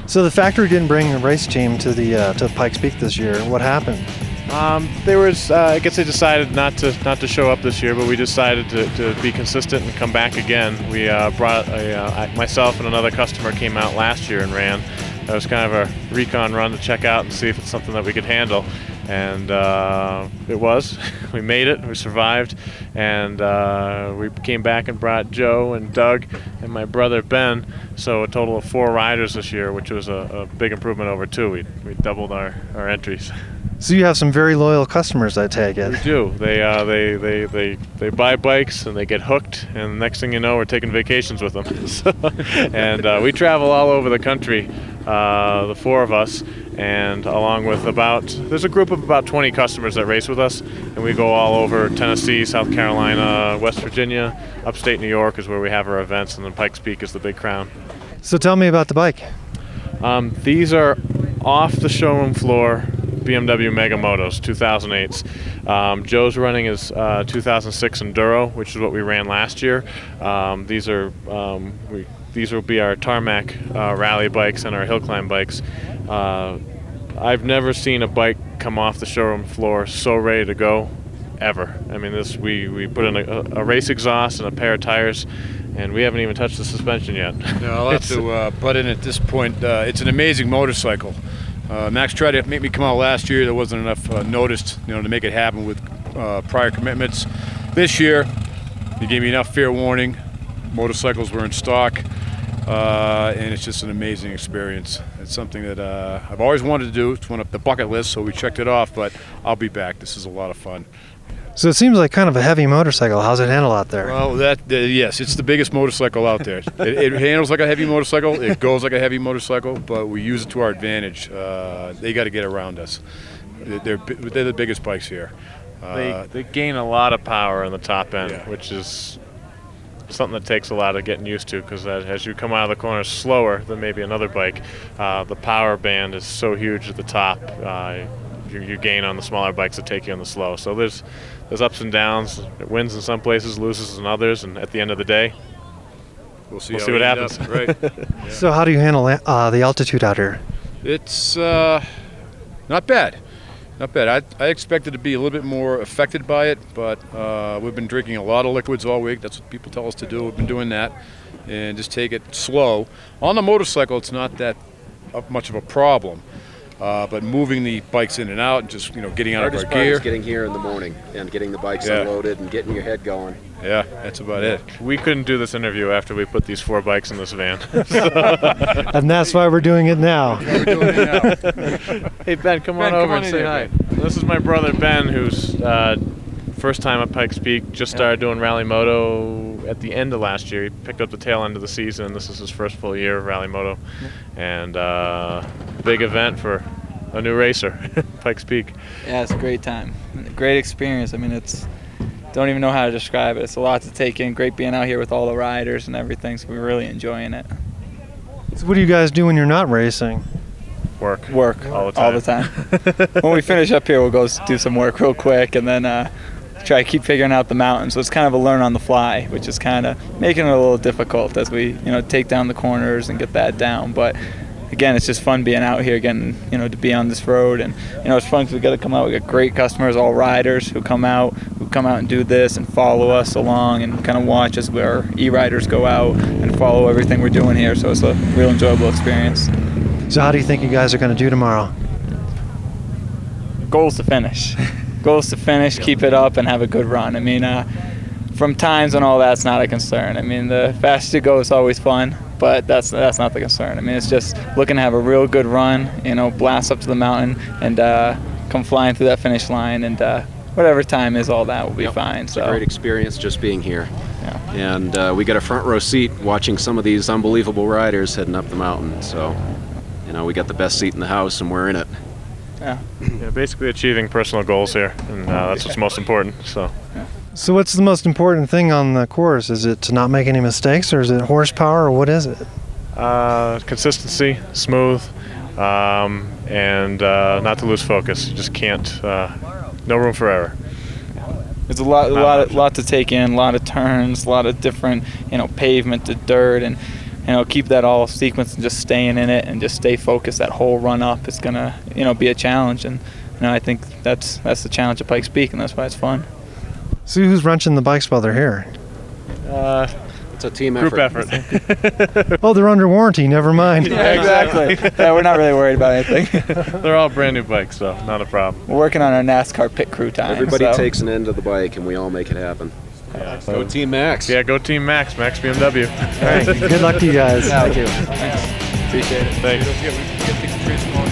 So the factory didn't bring a race team to the to Pikes Peak this year. What happened? There was, I guess they decided not to show up this year, but we decided to be consistent and come back again. We brought myself and another customer came out last year and ran. That was kind of a recon run to check out and see if it's something that we could handle. And it was. We made it, we survived, and we came back and brought Joe and Doug and my brother Ben, so a total of 4 riders this year, which was a big improvement over 2. We doubled our entries. So you have some very loyal customers, I take it. We do. They buy bikes and they get hooked, and next thing you know, we're taking vacations with them. And we travel all over the country, the 4 of us, and along with there's a group of about 20 customers that race with us, and we go all over Tennessee, South Carolina, West Virginia, upstate New York is where we have our events, and then Pikes Peak is the big crown. So tell me about the bike. These are off the showroom floor BMW Mega Motos 2008s. Joe's running his 2006 Enduro, which is what we ran last year. These will be our tarmac rally bikes and our hill climb bikes. I've never seen a bike come off the showroom floor so ready to go, ever. I mean, we put in a race exhaust and a pair of tires, and we haven't even touched the suspension yet. No, I'll have to butt in at this point. It's an amazing motorcycle. Max tried to make me come out last year. There wasn't enough notice, to make it happen with prior commitments. This year, he gave me enough fair warning. Motorcycles were in stock, and it's just an amazing experience. It's something that I've always wanted to do. It's one of the bucket list, so we checked it off, but I'll be back. This is a lot of fun. So it seems like kind of a heavy motorcycle. How's it handle out there? Well, yes, it's the biggest motorcycle out there. It handles like a heavy motorcycle. It goes like a heavy motorcycle, but we use it to our advantage. They got to get around us. They're the biggest bikes here. They gain a lot of power in the top end, yeah, which is something that takes a lot of getting used to, because as you come out of the corner slower than maybe another bike, the power band is so huge at the top. You gain on the smaller bikes that take you on the slow. So there's ups and downs. It wins in some places, loses in others, and at the end of the day, we'll see what happens. Right. Yeah. So how do you handle the altitude out here? It's not bad. Not bad. I expected to be a little bit more affected by it, but we've been drinking a lot of liquids all week. That's what people tell us to do. We've been doing that, and just take it slow. On the motorcycle, it's not that much of a problem. But moving the bikes in and out and just getting out of our gear. Is getting here in the morning and getting the bikes unloaded and getting your head going. Yeah, that's about it. We couldn't do this interview after we put these 4 bikes in this van. And that's why we're doing it now. Hey Ben, come on over and say hi. This is my brother Ben, who's first time at Pikes Peak. Just started doing rally moto at the end of last year. He picked up the tail end of the season. This is his first full year of rally moto, and big event for a new racer, Pikes Peak. Yeah, it's a great time, great experience. I mean, don't even know how to describe it. It's a lot to take in. Great being out here with all the riders and everything. So we're really enjoying it. So what do you guys do when you're not racing? Work all the time. When we finish up here, we'll go do some work real quick, and then try to keep figuring out the mountain. So it's kind of a learn on the fly, which is kind of making it a little difficult as we take down the corners and get that down. But again, it's just fun being out here, getting to be on this road, and it's fun because we got to come out. We got great customers, all riders who come out and do this and follow us along and kind of watch as our e-riders go out and follow everything we're doing here. So it's a real enjoyable experience. So how do you think you guys are going to do tomorrow? Goal is to finish. Goal is to finish, keep it up, and have a good run. I mean, from times and all that's not a concern. I mean, the faster you go is always fun, but that's not the concern. I mean, it's just looking to have a real good run, blast up to the mountain and come flying through that finish line, and whatever time is, all that will be fine. It's a great experience just being here. Yeah. And we got a front row seat watching some of these unbelievable riders heading up the mountain. So, we got the best seat in the house, and we're in it. Yeah. Basically achieving personal goals here, and that's what's most important. So. Yeah. So what's the most important thing on the course? Is it to not make any mistakes, or is it horsepower, or what is it? Consistency, smooth, and not to lose focus. You just can't. No room for error. There's a lot to take in, a lot of turns, a lot of different, pavement to dirt, and keep that all sequence and just staying in it and just stay focused that whole run up is gonna be a challenge. And I think that's the challenge at Pikes Peak, and that's why it's fun. See who's wrenching the bikes while they're here. It's a team Group effort. effort. Oh, they're under warranty. Never mind. Yeah, exactly. Yeah, we're not really worried about anything. They're all brand new bikes, so not a problem. We're working on our NASCAR pit crew time. Everybody takes an end of the bike, and we all make it happen. Yeah. Go Team Max. Yeah, go Team Max, Max BMW. All right. Good luck to you guys. Thank you. Thanks. Appreciate it. Thanks. Don't forget, we get things